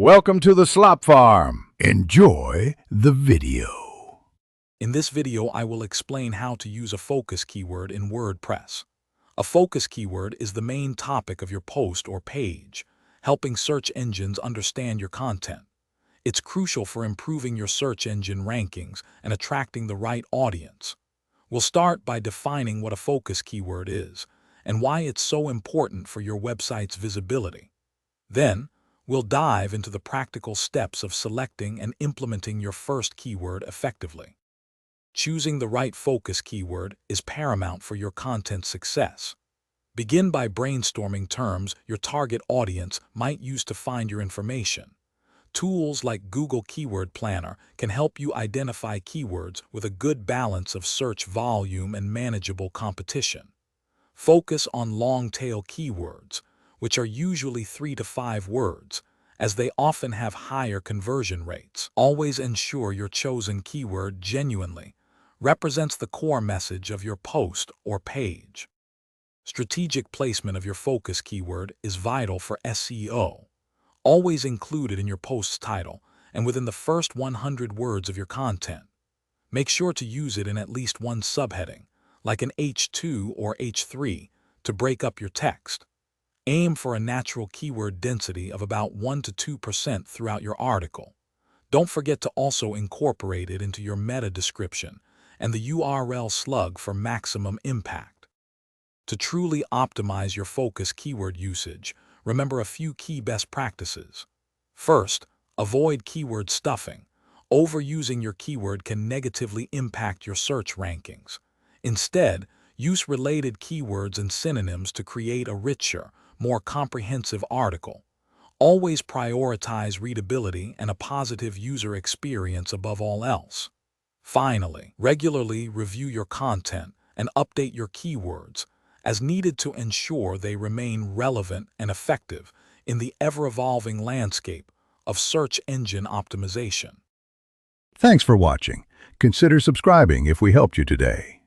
Welcome to the Slop Farm. Enjoy the video. In this video, I will explain how to use a focus keyword in WordPress. A focus keyword is the main topic of your post or page, helping search engines understand your content. It's crucial for improving your search engine rankings and attracting the right audience. We'll start by defining what a focus keyword is and why it's so important for your website's visibility. Then, we'll dive into the practical steps of selecting and implementing your first keyword effectively. Choosing the right focus keyword is paramount for your content success. Begin by brainstorming terms your target audience might use to find your information. Tools like Google Keyword Planner can help you identify keywords with a good balance of search volume and manageable competition. Focus on long-tail keywords, which are usually 3 to 5 words, as they often have higher conversion rates. Always ensure your chosen keyword genuinely represents the core message of your post or page. Strategic placement of your focus keyword is vital for SEO. Always include it in your post's title and within the first 100 words of your content. Make sure to use it in at least one subheading, like an H2 or H3, to break up your text. Aim for a natural keyword density of about 1 to 2% throughout your article. Don't forget to also incorporate it into your meta description and the URL slug for maximum impact. To truly optimize your focus keyword usage, remember a few key best practices. First, avoid keyword stuffing. Overusing your keyword can negatively impact your search rankings. Instead, use related keywords and synonyms to create a richer, more comprehensive article. Always prioritize readability and a positive user experience above all else. Finally, regularly review your content and update your keywords as needed to ensure they remain relevant and effective in the ever-evolving landscape of search engine optimization. Thanks for watching. Consider subscribing if we helped you today.